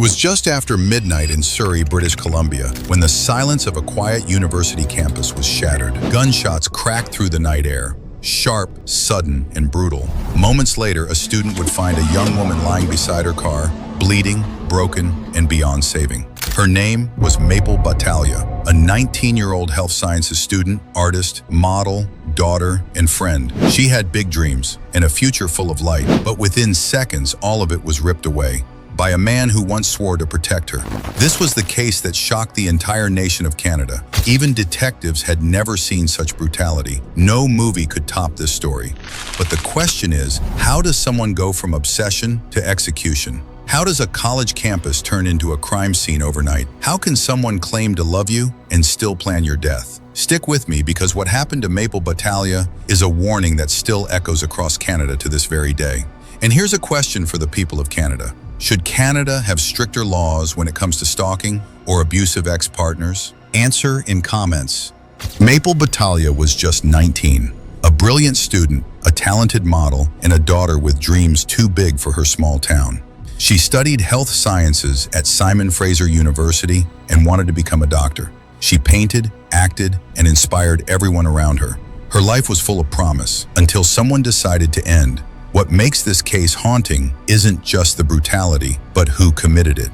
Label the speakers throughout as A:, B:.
A: was just after midnight in Surrey, British Columbia, when the silence of a quiet university campus was shattered. Gunshots cracked through the night air, sharp, sudden, and brutal. Moments later, a student would find a young woman lying beside her car, bleeding, broken, and beyond saving. Her name was Maple Batalia, a 19-year-old health sciences student, artist, model, daughter, and friend. She had big dreams and a future full of light, but within seconds, all of it was ripped away by a man who once swore to protect her. This was the case that shocked the entire nation of Canada. Even detectives had never seen such brutality. No movie could top this story. But the question is, how does someone go from obsession to execution? How does a college campus turn into a crime scene overnight? How can someone claim to love you and still plan your death? Stick with me, because what happened to Maple Batalia is a warning that still echoes across Canada to this very day. And here's a question for the people of Canada. Should Canada have stricter laws when it comes to stalking or abusive ex-partners? Answer in comments. Maple Batalia was just 19, a brilliant student, a talented model, and a daughter with dreams too big for her small town. She studied health sciences at Simon Fraser University and wanted to become a doctor. She painted, acted, and inspired everyone around her. Her life was full of promise until someone decided to end. What makes this case haunting isn't just the brutality, but who committed it.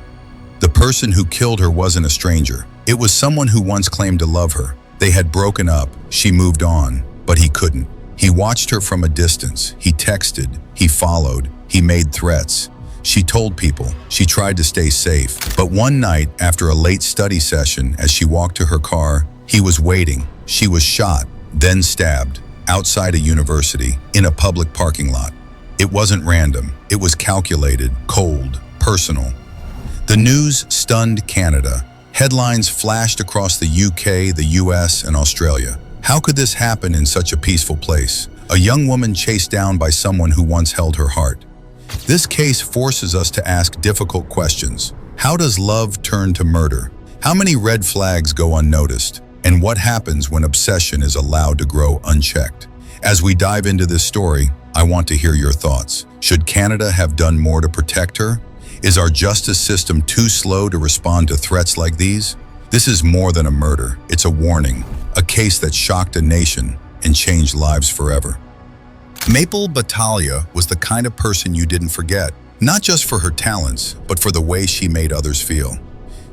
A: The person who killed her wasn't a stranger. It was someone who once claimed to love her. They had broken up, she moved on, but he couldn't. He watched her from a distance. He texted, he followed, he made threats. She told people, she tried to stay safe. But one night, after a late study session, as she walked to her car, he was waiting. She was shot, then stabbed, outside a university, in a public parking lot. It wasn't random. It was calculated, cold, personal. The news stunned Canada. Headlines flashed across the UK, the US, and Australia. How could this happen in such a peaceful place? A young woman chased down by someone who once held her heart. This case forces us to ask difficult questions. How does love turn to murder? How many red flags go unnoticed? And what happens when obsession is allowed to grow unchecked? As we dive into this story, I want to hear your thoughts. Should Canada have done more to protect her? Is our justice system too slow to respond to threats like these? This is more than a murder. It's a warning, a case that shocked a nation and changed lives forever. Maple Batalia was the kind of person you didn't forget, not just for her talents, but for the way she made others feel.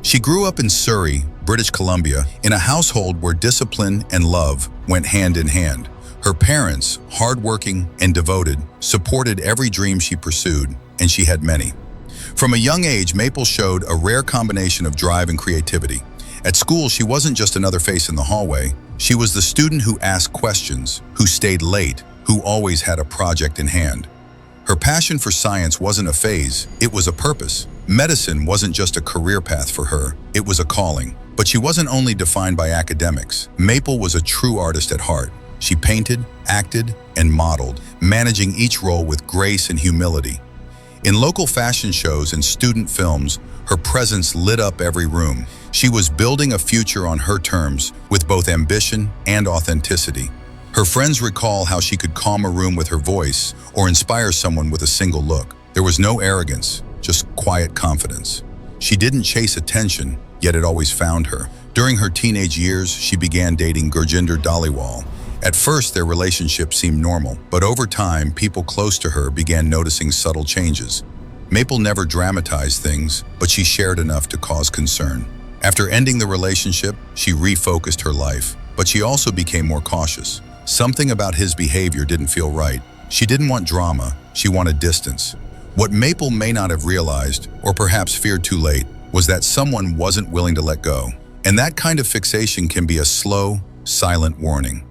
A: She grew up in Surrey, British Columbia, in a household where discipline and love went hand in hand. Her parents, hardworking and devoted, supported every dream she pursued, and she had many. From a young age, Maple showed a rare combination of drive and creativity. At school, she wasn't just another face in the hallway. She was the student who asked questions, who stayed late, who always had a project in hand. Her passion for science wasn't a phase, it was a purpose. Medicine wasn't just a career path for her, it was a calling. But she wasn't only defined by academics. Maple was a true artist at heart. She painted, acted, and modeled, managing each role with grace and humility. In local fashion shows and student films, her presence lit up every room. She was building a future on her terms, with both ambition and authenticity. Her friends recall how she could calm a room with her voice or inspire someone with a single look. There was no arrogance, just quiet confidence. She didn't chase attention, yet it always found her. During her teenage years, she began dating Gurjinder Dhaliwal. At first, their relationship seemed normal, but over time, people close to her began noticing subtle changes. Maple never dramatized things, but she shared enough to cause concern. After ending the relationship, she refocused her life, but she also became more cautious. Something about his behavior didn't feel right. She didn't want drama, she wanted distance. What Maple may not have realized, or perhaps feared too late, was that someone wasn't willing to let go. And that kind of fixation can be a slow, silent warning.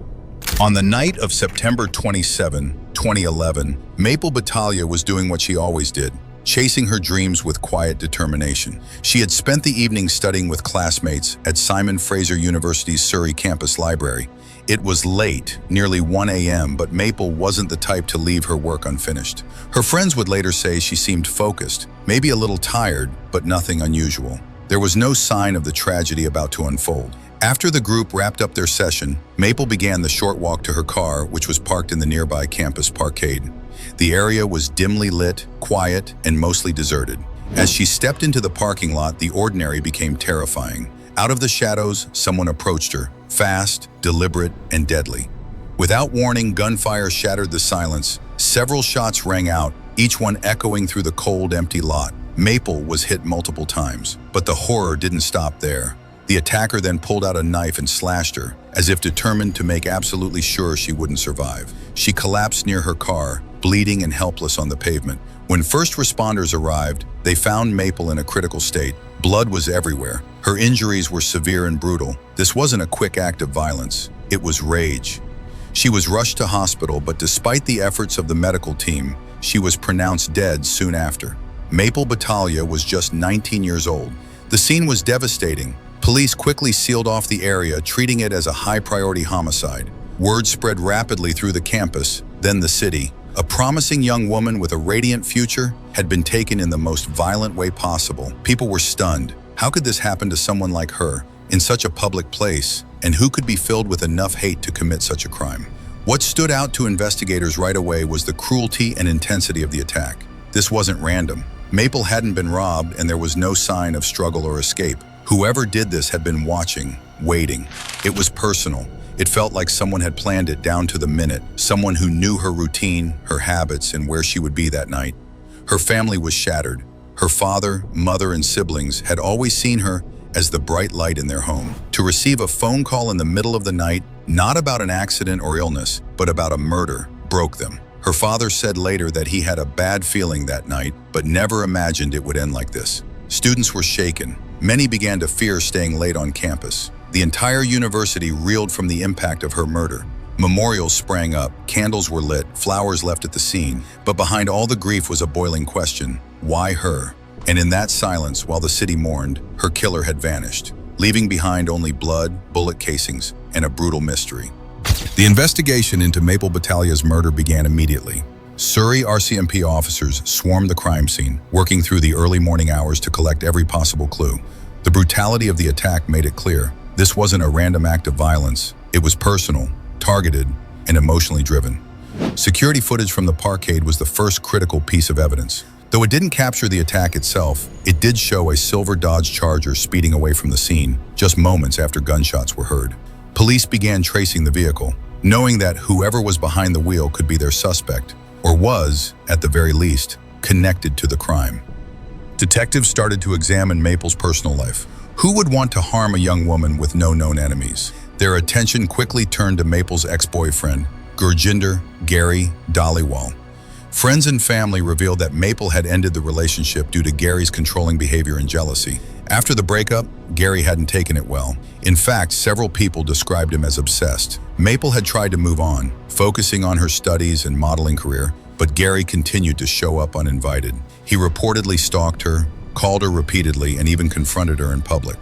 A: On the night of September 27, 2011, Maple Batalia was doing what she always did, chasing her dreams with quiet determination. She had spent the evening studying with classmates at Simon Fraser University's Surrey campus library. It was late, nearly 1 a.m., but Maple wasn't the type to leave her work unfinished. Her friends would later say she seemed focused, maybe a little tired, but nothing unusual. There was no sign of the tragedy about to unfold. After the group wrapped up their session, Maple began the short walk to her car, which was parked in the nearby campus parkade. The area was dimly lit, quiet, and mostly deserted. As she stepped into the parking lot, the ordinary became terrifying. Out of the shadows, someone approached her, fast, deliberate, and deadly. Without warning, gunfire shattered the silence. Several shots rang out, each one echoing through the cold, empty lot. Maple was hit multiple times, but the horror didn't stop there. The attacker then pulled out a knife and slashed her, as if determined to make absolutely sure she wouldn't survive. She collapsed near her car, bleeding and helpless on the pavement. When first responders arrived, they found Maple in a critical state. Blood was everywhere. Her injuries were severe and brutal. This wasn't a quick act of violence. It was rage. She was rushed to hospital, but despite the efforts of the medical team, she was pronounced dead soon after. Maple Batalia was just 19 years old. The scene was devastating. Police quickly sealed off the area, treating it as a high-priority homicide. Word spread rapidly through the campus, then the city. A promising young woman with a radiant future had been taken in the most violent way possible. People were stunned. How could this happen to someone like her, in such a public place, and who could be filled with enough hate to commit such a crime? What stood out to investigators right away was the cruelty and intensity of the attack. This wasn't random. Maple hadn't been robbed, and there was no sign of struggle or escape. Whoever did this had been watching, waiting. It was personal. It felt like someone had planned it down to the minute, someone who knew her routine, her habits, and where she would be that night. Her family was shattered. Her father, mother, and siblings had always seen her as the bright light in their home. To receive a phone call in the middle of the night, not about an accident or illness, but about a murder, broke them. Her father said later that he had a bad feeling that night, but never imagined it would end like this. Students were shaken. Many began to fear staying late on campus. The entire university reeled from the impact of her murder. Memorials sprang up, candles were lit, flowers left at the scene. But behind all the grief was a boiling question: why her? And in that silence, while the city mourned, her killer had vanished, leaving behind only blood, bullet casings, and a brutal mystery. The investigation into Maple Batalia's murder began immediately. Surrey RCMP officers swarmed the crime scene, working through the early morning hours to collect every possible clue. The brutality of the attack made it clear this wasn't a random act of violence. It was personal, targeted, and emotionally driven. Security footage from the parkade was the first critical piece of evidence. Though it didn't capture the attack itself, it did show a silver Dodge Charger speeding away from the scene, just moments after gunshots were heard. Police began tracing the vehicle, knowing that whoever was behind the wheel could be their suspect, or was, at the very least, connected to the crime. Detectives started to examine Maple's personal life. Who would want to harm a young woman with no known enemies? Their attention quickly turned to Maple's ex-boyfriend, Gurjinder Gary Dhaliwal. Friends and family revealed that Maple had ended the relationship due to Gary's controlling behavior and jealousy. After the breakup, Gary hadn't taken it well. In fact, several people described him as obsessed. Maple had tried to move on, focusing on her studies and modeling career, but Gary continued to show up uninvited. He reportedly stalked her, called her repeatedly, and even confronted her in public.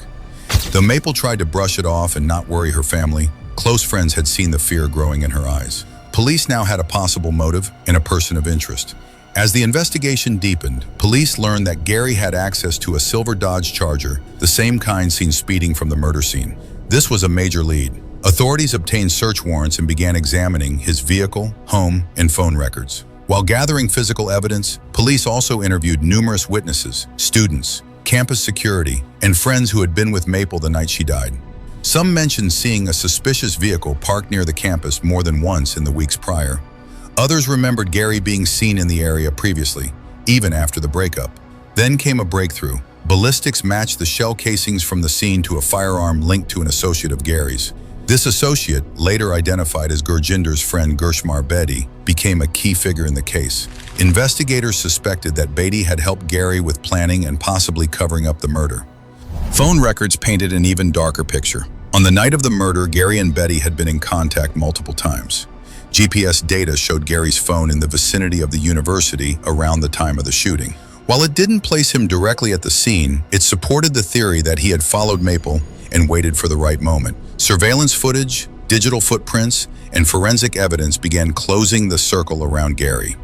A: Though Maple tried to brush it off and not worry her family, close friends had seen the fear growing in her eyes. Police now had a possible motive and a person of interest. As the investigation deepened, police learned that Gary had access to a silver Dodge Charger, the same kind seen speeding from the murder scene. This was a major lead. Authorities obtained search warrants and began examining his vehicle, home, and phone records. While gathering physical evidence, police also interviewed numerous witnesses, students, campus security, and friends who had been with Maple the night she died. Some mentioned seeing a suspicious vehicle parked near the campus more than once in the weeks prior. Others remembered Gary being seen in the area previously, even after the breakup. Then came a breakthrough. Ballistics matched the shell casings from the scene to a firearm linked to an associate of Gary's. This associate, later identified as Gurjinder's friend Gershmar Bedi, became a key figure in the case. Investigators suspected that Bedi had helped Gary with planning and possibly covering up the murder. Phone records painted an even darker picture. On the night of the murder, Gary and Bedi had been in contact multiple times. GPS data showed Gary's phone in the vicinity of the university around the time of the shooting. While it didn't place him directly at the scene, it supported the theory that he had followed Maple and waited for the right moment. Surveillance footage, digital footprints, and forensic evidence began closing the circle around Gary.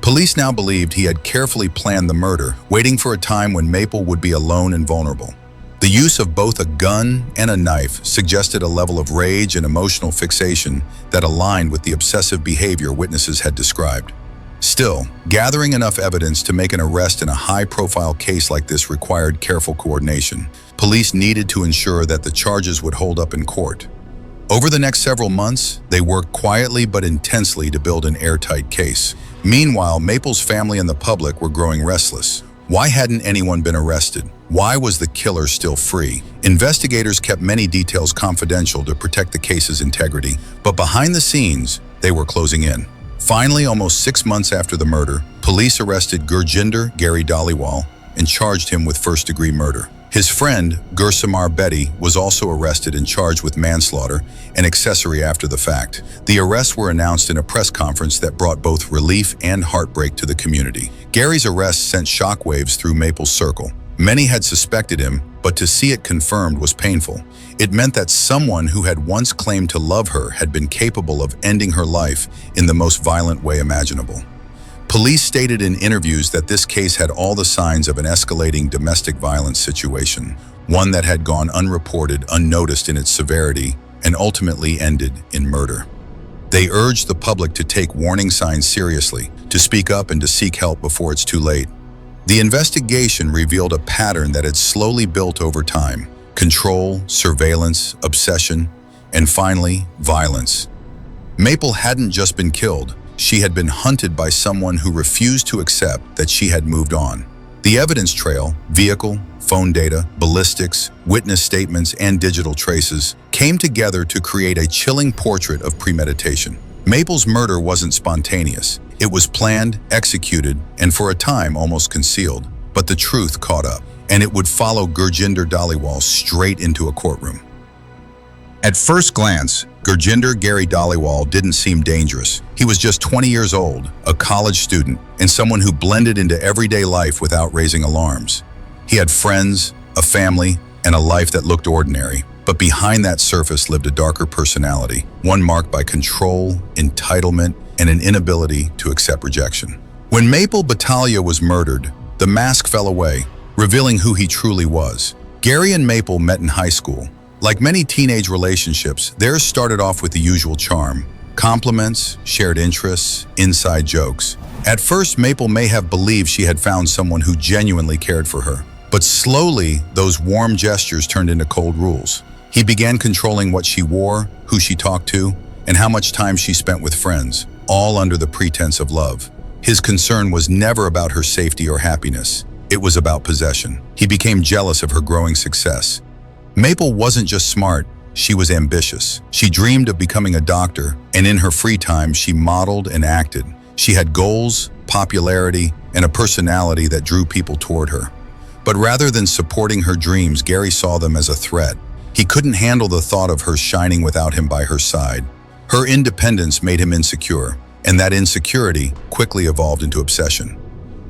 A: Police now believed he had carefully planned the murder, waiting for a time when Maple would be alone and vulnerable. The use of both a gun and a knife suggested a level of rage and emotional fixation that aligned with the obsessive behavior witnesses had described. Still, gathering enough evidence to make an arrest in a high-profile case like this required careful coordination. Police needed to ensure that the charges would hold up in court. Over the next several months, they worked quietly but intensely to build an airtight case. Meanwhile, Maple's family and the public were growing restless. Why hadn't anyone been arrested? Why was the killer still free? Investigators kept many details confidential to protect the case's integrity, but behind the scenes, they were closing in. Finally, almost 6 months after the murder, police arrested Gurjinder Gary Dhaliwal and charged him with first-degree murder. His friend, Gursamar Bedi, was also arrested and charged with manslaughter and accessory after the fact. The arrests were announced in a press conference that brought both relief and heartbreak to the community. Gary's arrest sent shockwaves through Maple's circle. Many had suspected him, but to see it confirmed was painful. It meant that someone who had once claimed to love her had been capable of ending her life in the most violent way imaginable. Police stated in interviews that this case had all the signs of an escalating domestic violence situation, one that had gone unreported, unnoticed in its severity, and ultimately ended in murder. They urged the public to take warning signs seriously, to speak up and to seek help before it's too late. The investigation revealed a pattern that had slowly built over time: control, surveillance, obsession, and finally, violence. Maple hadn't just been killed. She had been hunted by someone who refused to accept that she had moved on. The evidence trail, vehicle, phone data, ballistics, witness statements, and digital traces came together to create a chilling portrait of premeditation. Maple's murder wasn't spontaneous. It was planned, executed, and for a time almost concealed. But the truth caught up, and it would follow Gurjinder Dhaliwal straight into a courtroom. At first glance, Gurjinder Gary Dhaliwal didn't seem dangerous. He was just 20 years old, a college student, and someone who blended into everyday life without raising alarms. He had friends, a family, and a life that looked ordinary. But behind that surface lived a darker personality, one marked by control, entitlement, and an inability to accept rejection. When Maple Batalia was murdered, the mask fell away, revealing who he truly was. Gary and Maple met in high school. Like many teenage relationships, theirs started off with the usual charm: compliments, shared interests, inside jokes. At first, Maple may have believed she had found someone who genuinely cared for her. But slowly, those warm gestures turned into cold rules. He began controlling what she wore, who she talked to, and how much time she spent with friends, all under the pretense of love. His concern was never about her safety or happiness. It was about possession. He became jealous of her growing success. Maple wasn't just smart, she was ambitious. She dreamed of becoming a doctor, and in her free time, she modeled and acted. She had goals, popularity, and a personality that drew people toward her. But rather than supporting her dreams, Gary saw them as a threat. He couldn't handle the thought of her shining without him by her side. Her independence made him insecure, and that insecurity quickly evolved into obsession.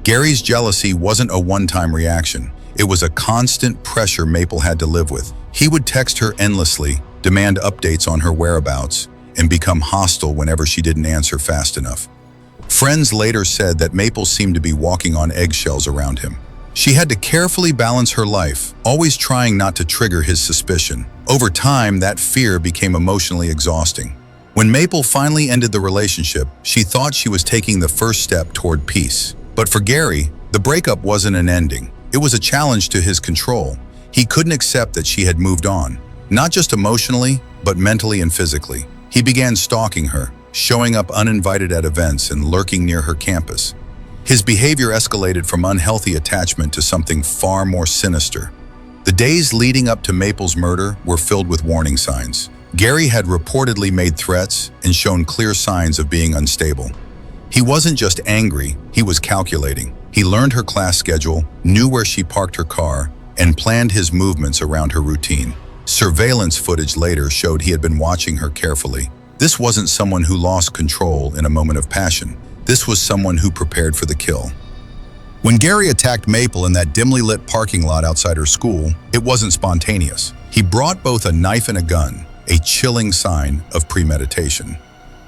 A: Gary's jealousy wasn't a one-time reaction. It was a constant pressure Maple had to live with. He would text her endlessly, demand updates on her whereabouts, and become hostile whenever she didn't answer fast enough. Friends later said that Maple seemed to be walking on eggshells around him. She had to carefully balance her life, always trying not to trigger his suspicion. Over time, that fear became emotionally exhausting. When Maple finally ended the relationship, she thought she was taking the first step toward peace. But for Gary, the breakup wasn't an ending. It was a challenge to his control. He couldn't accept that she had moved on, not just emotionally, but mentally and physically. He began stalking her, showing up uninvited at events and lurking near her campus. His behavior escalated from unhealthy attachment to something far more sinister. The days leading up to Maple's murder were filled with warning signs. Gary had reportedly made threats and shown clear signs of being unstable. He wasn't just angry, he was calculating. He learned her class schedule, knew where she parked her car, and planned his movements around her routine. Surveillance footage later showed he had been watching her carefully. This wasn't someone who lost control in a moment of passion. This was someone who prepared for the kill. When Gary attacked Maple in that dimly lit parking lot outside her school, it wasn't spontaneous. He brought both a knife and a gun, a chilling sign of premeditation.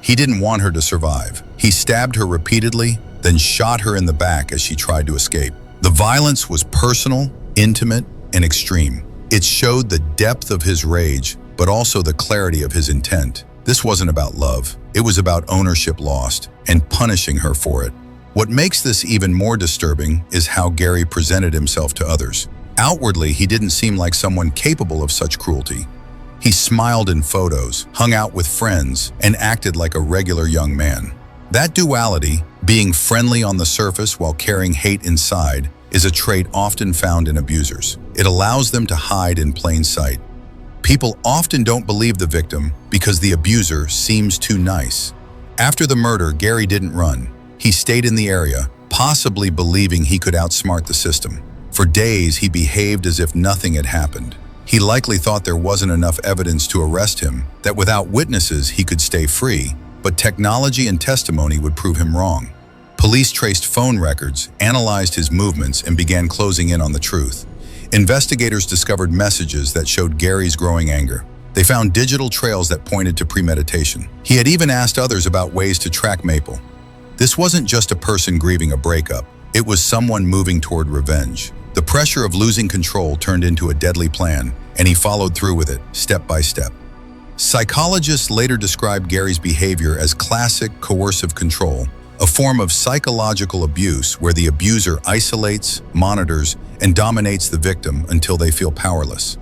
A: He didn't want her to survive. He stabbed her repeatedly, then shot her in the back as she tried to escape. The violence was personal, intimate, and extreme. It showed the depth of his rage, but also the clarity of his intent. This wasn't about love. It was about ownership lost and punishing her for it. What makes this even more disturbing is how Gary presented himself to others. Outwardly, he didn't seem like someone capable of such cruelty. He smiled in photos, hung out with friends, and acted like a regular young man. That duality, being friendly on the surface while carrying hate inside, is a trait often found in abusers. It allows them to hide in plain sight. People often don't believe the victim because the abuser seems too nice. After the murder, Gary didn't run. He stayed in the area, possibly believing he could outsmart the system. For days, he behaved as if nothing had happened. He likely thought there wasn't enough evidence to arrest him, that without witnesses he could stay free, but technology and testimony would prove him wrong. Police traced phone records, analyzed his movements, and began closing in on the truth. Investigators discovered messages that showed Gary's growing anger. They found digital trails that pointed to premeditation. He had even asked others about ways to track Maple. This wasn't just a person grieving a breakup. It was someone moving toward revenge. The pressure of losing control turned into a deadly plan, and he followed through with it, step by step. Psychologists later described Gary's behavior as classic coercive control, a form of psychological abuse where the abuser isolates, monitors, and dominates the victim until they feel powerless.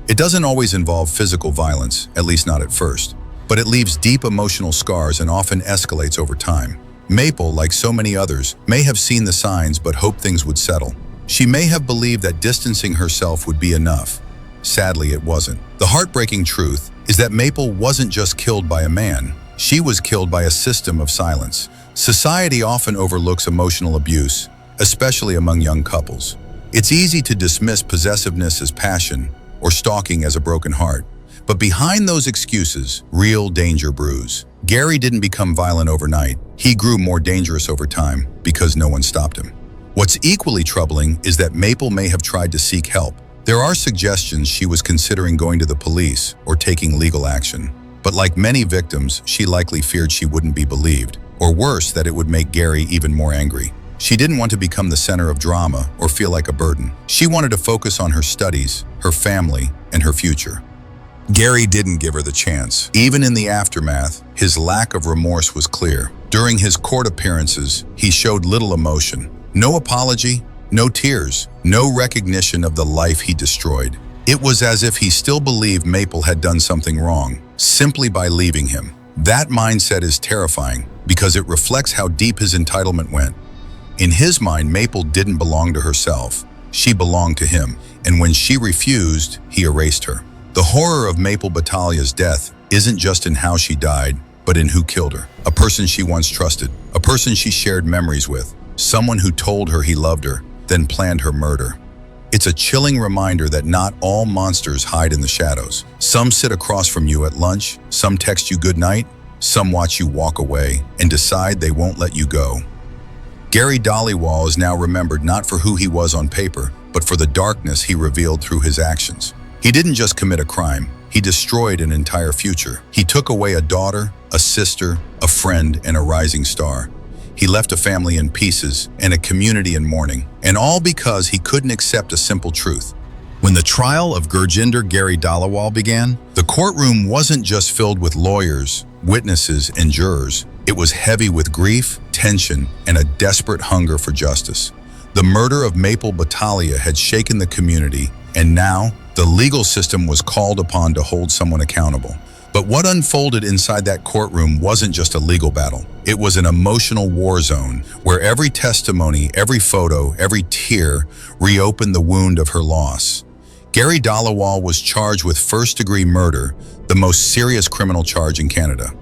A: It doesn't always involve physical violence, at least not at first, but it leaves deep emotional scars and often escalates over time. Maple, like so many others, may have seen the signs but hoped things would settle. She may have believed that distancing herself would be enough. Sadly, it wasn't. The heartbreaking truth is that Maple wasn't just killed by a man. She was killed by a system of silence. Society often overlooks emotional abuse, especially among young couples. It's easy to dismiss possessiveness as passion or stalking as a broken heart. But behind those excuses, real danger brews. Gary didn't become violent overnight. He grew more dangerous over time because no one stopped him. What's equally troubling is that Maple may have tried to seek help. There are suggestions she was considering going to the police or taking legal action. But like many victims, she likely feared she wouldn't be believed, or worse, that it would make Gary even more angry. She didn't want to become the center of drama or feel like a burden. She wanted to focus on her studies, her family, and her future. Gary didn't give her the chance. Even in the aftermath, his lack of remorse was clear. During his court appearances, he showed little emotion. No apology, no tears, no recognition of the life he destroyed. It was as if he still believed Maple had done something wrong, simply by leaving him. That mindset is terrifying because it reflects how deep his entitlement went. In his mind, Maple didn't belong to herself. She belonged to him, and when she refused, he erased her. The horror of Maple Batalia's death isn't just in how she died, but in who killed her. A person she once trusted, a person she shared memories with, someone who told her he loved her, then planned her murder. It's a chilling reminder that not all monsters hide in the shadows. Some sit across from you at lunch, some text you goodnight, some watch you walk away and decide they won't let you go. Gary Dhaliwal is now remembered not for who he was on paper, but for the darkness he revealed through his actions. He didn't just commit a crime, he destroyed an entire future. He took away a daughter, a sister, a friend, and a rising star. He left a family in pieces and a community in mourning, and all because he couldn't accept a simple truth. When the trial of Gurjinder Gary Dhaliwal began, the courtroom wasn't just filled with lawyers, witnesses, and jurors. It was heavy with grief, tension, and a desperate hunger for justice. The murder of Maple Batalia had shaken the community, and now the legal system was called upon to hold someone accountable. But what unfolded inside that courtroom wasn't just a legal battle. It was an emotional war zone where every testimony, every photo, every tear reopened the wound of her loss. Gary Dhaliwal was charged with first-degree murder, the most serious criminal charge in Canada.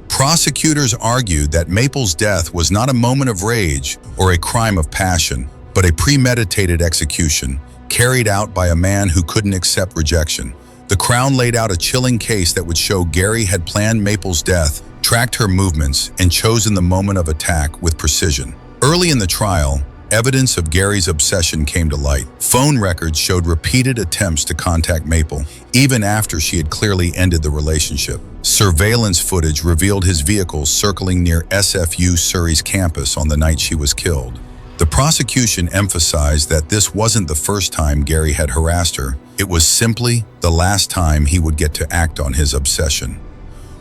A: Prosecutors argued that Maple's death was not a moment of rage or a crime of passion, but a premeditated execution carried out by a man who couldn't accept rejection. The Crown laid out a chilling case that would show Gary had planned Maple's death, tracked her movements, and chosen the moment of attack with precision. Early in the trial, evidence of Gary's obsession came to light. Phone records showed repeated attempts to contact Maple, even after she had clearly ended the relationship. Surveillance footage revealed his vehicle circling near SFU Surrey's campus on the night she was killed. The prosecution emphasized that this wasn't the first time Gary had harassed her. It was simply the last time he would get to act on his obsession.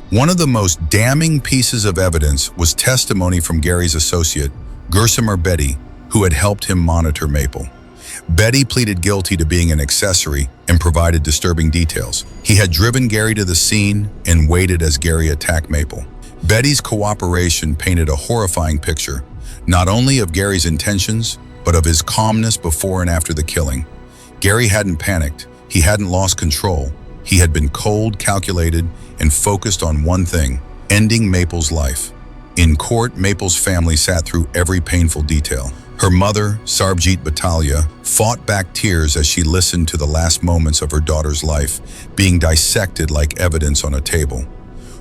A: One of the most damning pieces of evidence was testimony from Gary's associate, Gersimer Betty, who had helped him monitor Maple. Betty pleaded guilty to being an accessory and provided disturbing details. He had driven Gary to the scene and waited as Gary attacked Maple. Betty's cooperation painted a horrifying picture, not only of Gary's intentions, but of his calmness before and after the killing. Gary hadn't panicked. He hadn't lost control. He had been cold, calculated, and focused on one thing: ending Maple's life. In court, Maple's family sat through every painful detail. Her mother, Maple Batalia, fought back tears as she listened to the last moments of her daughter's life being dissected like evidence on a table.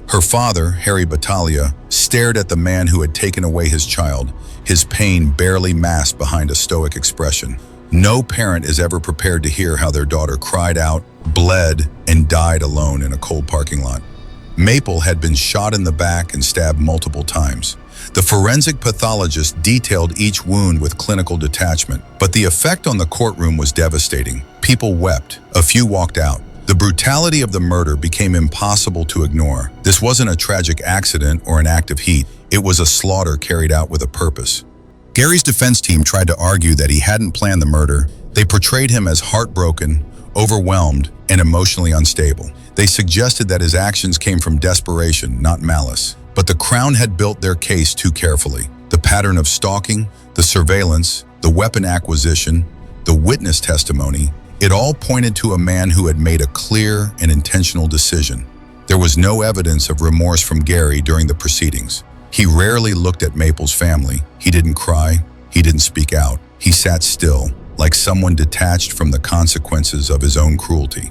A: Her father, Maple Batalia, stared at the man who had taken away his child, his pain barely masked behind a stoic expression. No parent is ever prepared to hear how their daughter cried out, bled, and died alone in a cold parking lot. Maple had been shot in the back and stabbed multiple times. The forensic pathologist detailed each wound with clinical detachment, but the effect on the courtroom was devastating. People wept. A few walked out. The brutality of the murder became impossible to ignore. This wasn't a tragic accident or an act of heat. It was a slaughter carried out with a purpose. Gary's defense team tried to argue that he hadn't planned the murder. They portrayed him as heartbroken, overwhelmed, and emotionally unstable. They suggested that his actions came from desperation, not malice. But the Crown had built their case too carefully. The pattern of stalking, the surveillance, the weapon acquisition, the witness testimony, it all pointed to a man who had made a clear and intentional decision. There was no evidence of remorse from Gary during the proceedings. He rarely looked at Maple's family. He didn't cry. He didn't speak out. He sat still, like someone detached from the consequences of his own cruelty.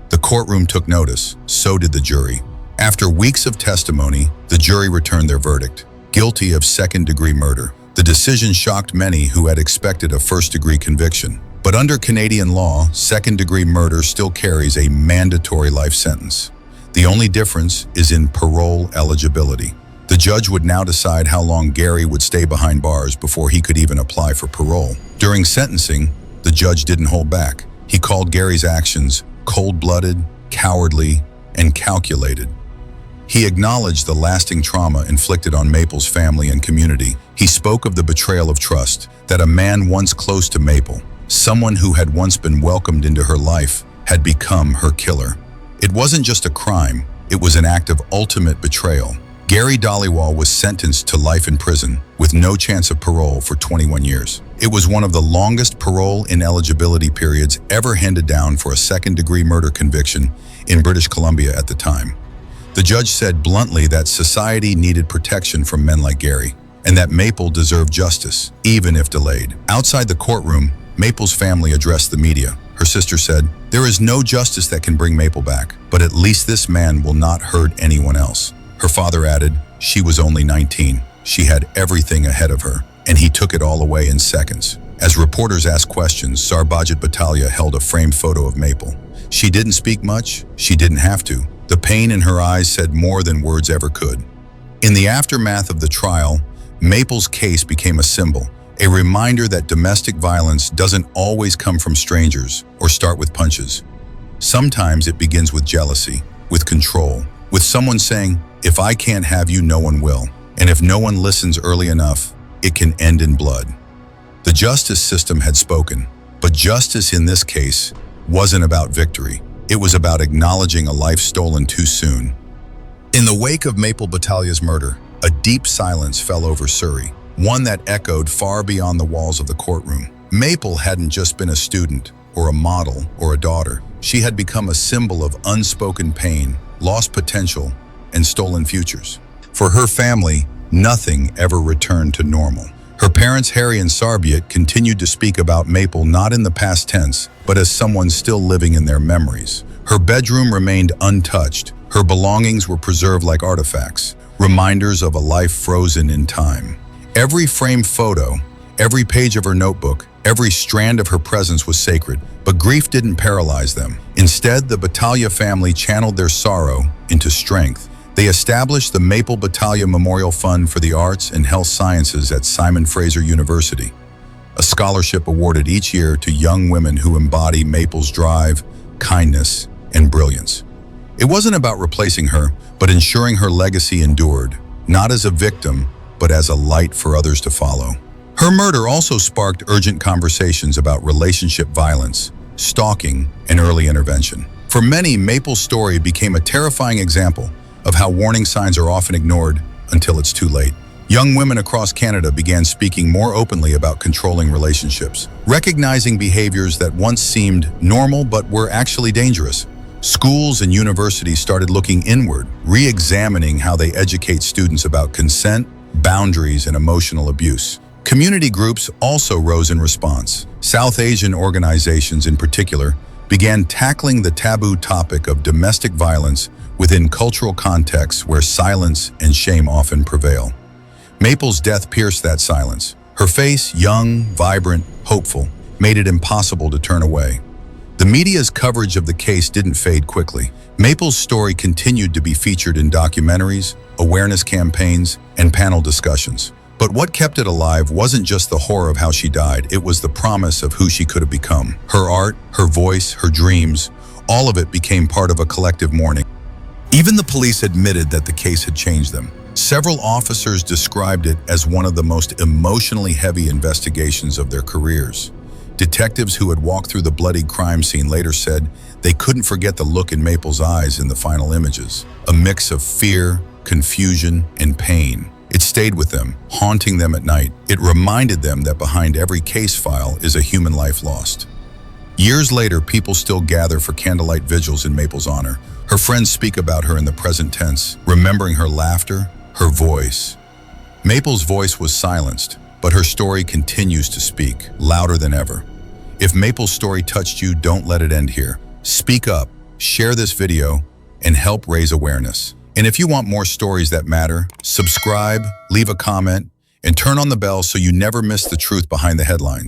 A: The courtroom took notice. So did the jury. After weeks of testimony, the jury returned their verdict: guilty of second-degree murder. The decision shocked many who had expected a first-degree conviction. But under Canadian law, second-degree murder still carries a mandatory life sentence. The only difference is in parole eligibility. The judge would now decide how long Gary would stay behind bars before he could even apply for parole. During sentencing, the judge didn't hold back. He called Gary's actions cold-blooded, cowardly, and calculated. He acknowledged the lasting trauma inflicted on Maple's family and community. He spoke of the betrayal of trust, that a man once close to Maple, someone who had once been welcomed into her life, had become her killer. It wasn't just a crime, it was an act of ultimate betrayal. Gary Dhaliwal was sentenced to life in prison with no chance of parole for 21 years. It was one of the longest parole ineligibility periods ever handed down for a second-degree murder conviction in British Columbia at the time. The judge said bluntly that society needed protection from men like Gary, and that Maple deserved justice, even if delayed. Outside the courtroom, Maple's family addressed the media. Her sister said, "There is no justice that can bring Maple back, but at least this man will not hurt anyone else." Her father added, "She was only 19. She had everything ahead of her, and he took it all away in seconds." As reporters asked questions, Maple Batalia held a framed photo of Maple. She didn't speak much. She didn't have to. The pain in her eyes said more than words ever could. In the aftermath of the trial, Maple's case became a symbol, a reminder that domestic violence doesn't always come from strangers or start with punches. Sometimes it begins with jealousy, with control, with someone saying, "If I can't have you, no one will." And if no one listens early enough, it can end in blood. The justice system had spoken, but justice in this case wasn't about victory. It was about acknowledging a life stolen too soon. In the wake of Maple Batalia's murder, a deep silence fell over Surrey, one that echoed far beyond the walls of the courtroom. Maple hadn't just been a student, or a model, or a daughter. She had become a symbol of unspoken pain, lost potential, and stolen futures. For her family, nothing ever returned to normal. Her parents, Harry and Sarbiat, continued to speak about Maple not in the past tense, but as someone still living in their memories. Her bedroom remained untouched. Her belongings were preserved like artifacts, reminders of a life frozen in time. Every framed photo, every page of her notebook, every strand of her presence was sacred, but grief didn't paralyze them. Instead, the Batalia family channeled their sorrow into strength. They established the Maple Batalia Memorial Fund for the Arts and Health Sciences at Simon Fraser University, a scholarship awarded each year to young women who embody Maple's drive, kindness, and brilliance. It wasn't about replacing her, but ensuring her legacy endured, not as a victim, but as a light for others to follow. Her murder also sparked urgent conversations about relationship violence, stalking, and early intervention. For many, Maple's story became a terrifying example of how warning signs are often ignored until it's too late. Young women across Canada began speaking more openly about controlling relationships, recognizing behaviors that once seemed normal but were actually dangerous. Schools and universities started looking inward, re-examining how they educate students about consent, boundaries, and emotional abuse. Community groups also rose in response. South Asian organizations in particular began tackling the taboo topic of domestic violence within cultural contexts where silence and shame often prevail. Maple's death pierced that silence. Her face, young, vibrant, hopeful, made it impossible to turn away. The media's coverage of the case didn't fade quickly. Maple's story continued to be featured in documentaries, awareness campaigns, and panel discussions. But what kept it alive wasn't just the horror of how she died, it was the promise of who she could have become. Her art, her voice, her dreams, all of it became part of a collective mourning. Even the police admitted that the case had changed them. Several officers described it as one of the most emotionally heavy investigations of their careers. Detectives who had walked through the bloody crime scene later said they couldn't forget the look in Maple's eyes in the final images, a mix of fear, confusion, and pain. It stayed with them, haunting them at night. It reminded them that behind every case file is a human life lost. Years later, people still gather for candlelight vigils in Maple's honor. Her friends speak about her in the present tense, remembering her laughter, her voice. Maple's voice was silenced, but her story continues to speak, louder than ever. If Maple's story touched you, don't let it end here. Speak up, share this video, and help raise awareness. And if you want more stories that matter, subscribe, leave a comment, and turn on the bell so you never miss the truth behind the headlines.